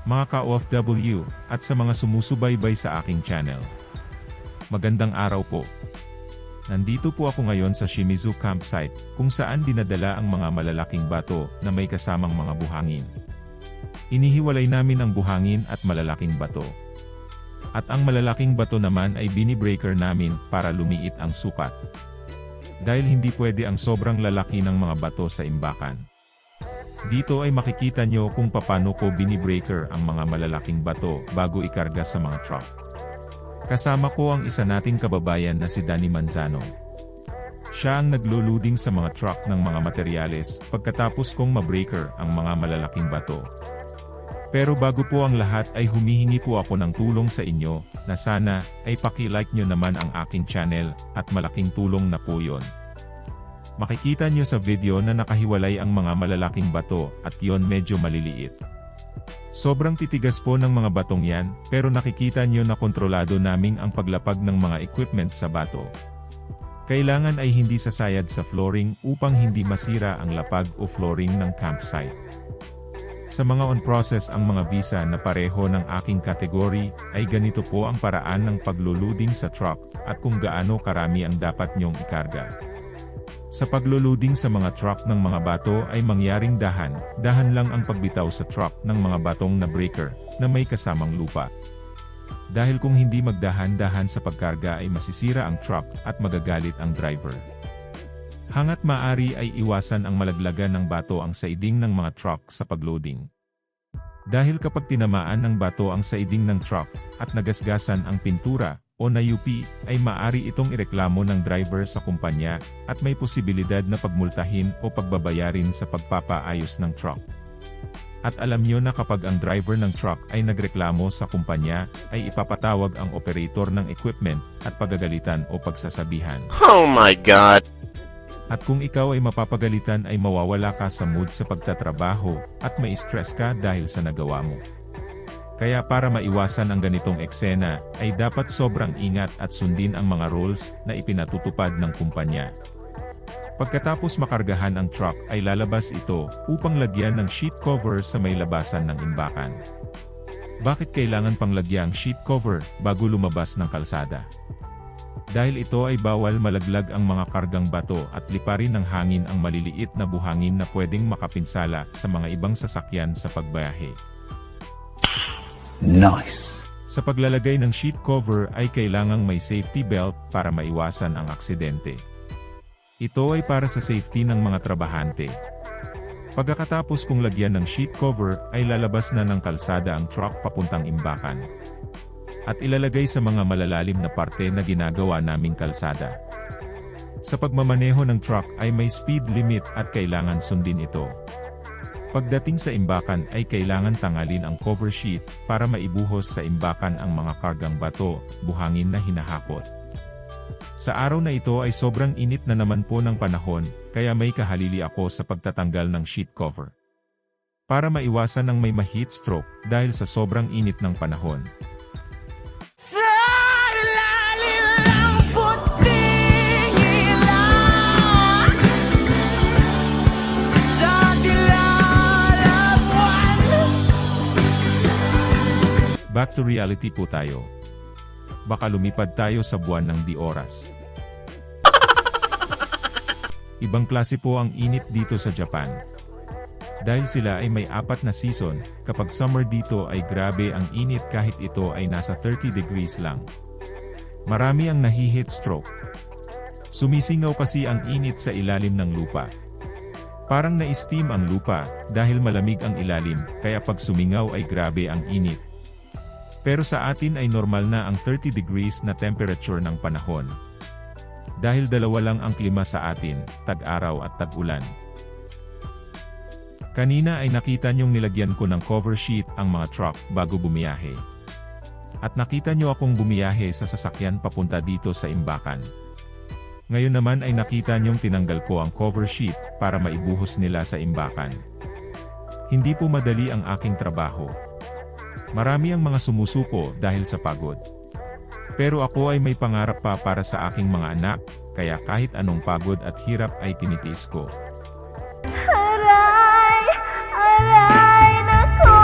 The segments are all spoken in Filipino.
mga ka-OFW, at sa mga sumusubaybay sa aking channel. Magandang araw po. Nandito po ako ngayon sa Shimizu Campsite, kung saan dinadala ang mga malalaking bato na may kasamang mga buhangin. Inihiwalay namin ang buhangin at malalaking bato. At ang malalaking bato naman ay binibreaker namin para lumiit ang sukat. Dahil hindi pwede ang sobrang lalaki ng mga bato sa imbakan. Dito ay makikita nyo kung paano ko binibreaker ang mga malalaking bato bago ikarga sa mga truck. Kasama ko ang isa nating kababayan na si Danny Manzano. Siya ang nagluluding sa mga truck ng mga materyales pagkatapos kong mabreaker ang mga malalaking bato. Pero bago po ang lahat ay humihingi po ako ng tulong sa inyo, na sana ay paki-like nyo naman ang aking channel, at malaking tulong na po yon. Makikita nyo sa video na nakahiwalay ang mga malalaking bato, at yon medyo maliliit. Sobrang titigas po ng mga batong yan, pero nakikita nyo na kontrolado naming ang paglapag ng mga equipment sa bato. Kailangan ay hindi sasayad sa flooring upang hindi masira ang lapag o flooring ng campsite. Sa mga on-process ang mga visa na pareho ng aking kategory, ay ganito po ang paraan ng pagluluding sa truck, at kung gaano karami ang dapat nyong ikarga. Sa pagluluding sa mga truck ng mga bato ay mangyaring dahan lang ang pagbitaw sa truck ng mga batong na breaker, na may kasamang lupa. Dahil kung hindi magdahan-dahan sa pagkarga ay masisira ang truck at magagalit ang driver. Hangat maaari ay iwasan ang malaglagan ng bato ang saiding ng mga truck sa pagloading. Dahil kapag tinamaan ng bato ang saiding ng truck, at nagasgasan ang pintura, o nayupi, ay maaari itong ireklamo ng driver sa kumpanya, at may posibilidad na pagmultahin o pagbabayarin sa pagpapaayos ng truck. At alam nyo na kapag ang driver ng truck ay nagreklamo sa kumpanya, ay ipapatawag ang operator ng equipment, at pagagalitan o pagsasabihan. Oh my God! At kung ikaw ay mapapagalitan ay mawawala ka sa mood sa pagtatrabaho, at mai-stress ka dahil sa nagawa mo. Kaya para maiwasan ang ganitong eksena, ay dapat sobrang ingat at sundin ang mga rules na ipinatutupad ng kumpanya. Pagkatapos makargahan ang truck ay lalabas ito upang lagyan ng sheet cover sa may labasan ng imbakan. Bakit kailangan pang lagyan ang sheet cover bago lumabas ng kalsada? Dahil ito ay bawal malaglag ang mga kargang bato at liparin ng hangin ang maliliit na buhangin na pwedeng makapinsala sa mga ibang sasakyan sa pagbayahe. Nice! Sa paglalagay ng sheet cover ay kailangang may safety belt para maiwasan ang aksidente. Ito ay para sa safety ng mga trabahante. Pagkatapos kung lagyan ng sheet cover ay lalabas na ng kalsada ang truck papuntang imbakan. At ilalagay sa mga malalalim na parte na ginagawa naming kalsada. Sa pagmamaneho ng truck ay may speed limit at kailangan sundin ito. Pagdating sa imbakan ay kailangan tanggalin ang cover sheet para maibuhos sa imbakan ang mga kargang bato, buhangin na hinahakot. Sa araw na ito ay sobrang init na naman po ng panahon, kaya may kahalili ako sa pagtatanggal ng sheet cover. Para maiwasan ang may ma-heat stroke dahil sa sobrang init ng panahon. Back to reality po tayo. Baka lumipad tayo sa buwan ng di oras. Ibang klase po ang init dito sa Japan. Dahil sila ay may 4 na season, kapag summer dito ay grabe ang init kahit ito ay nasa 30 degrees lang. Marami ang nahi-heat stroke. Sumisingaw kasi ang init sa ilalim ng lupa. Parang na-steam ang lupa, dahil malamig ang ilalim, kaya pag sumingaw ay grabe ang init. Pero sa atin ay normal na ang 30 degrees na temperature ng panahon. Dahil dalawa lang ang klima sa atin, tag-araw at tag-ulan. Kanina ay nakita niyong nilagyan ko ng cover sheet ang mga truck bago bumiyahe. At nakita niyo akong bumiyahe sa sasakyan papunta dito sa imbakan. Ngayon naman ay nakita niyong tinanggal ko ang cover sheet para maibuhos nila sa imbakan. Hindi po madali ang aking trabaho. Marami ang mga sumusuko dahil sa pagod. Pero ako ay may pangarap pa para sa aking mga anak, kaya kahit anong pagod at hirap ay tinitiis ko. Aray! Aray! Naku!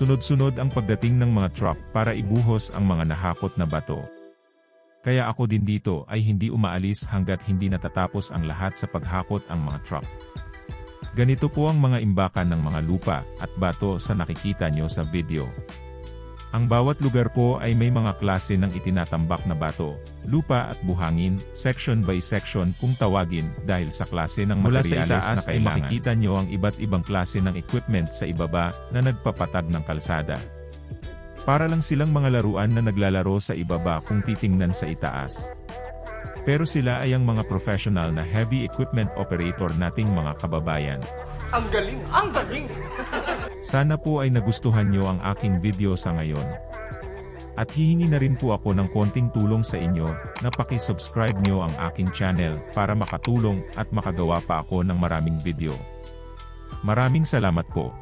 Sunod-sunod ang pagdating ng mga truck para ibuhos ang mga nahakot na bato. Kaya ako din dito ay hindi umaalis hanggat hindi natatapos ang lahat sa paghakot ang mga truck. Ganito po ang mga imbakan ng mga lupa at bato sa nakikita nyo sa video. Ang bawat lugar po ay may mga klase ng itinatambak na bato, lupa at buhangin, section by section kung tawagin dahil sa klase ng materyales na kailangan. Makikita nyo ang iba't ibang klase ng equipment sa ibaba na nagpapatag ng kalsada. Para lang silang mga laruan na naglalaro sa ibaba kung titingnan sa itaas. Pero sila ay ang mga professional na heavy equipment operator nating mga kababayan. Ang galing! Ang galing! Sana po ay nagustuhan nyo ang aking video sa ngayon. At hihingi na rin po ako ng konting tulong sa inyo na paki-subscribe nyo ang aking channel para makatulong at makagawa pa ako ng maraming video. Maraming salamat po.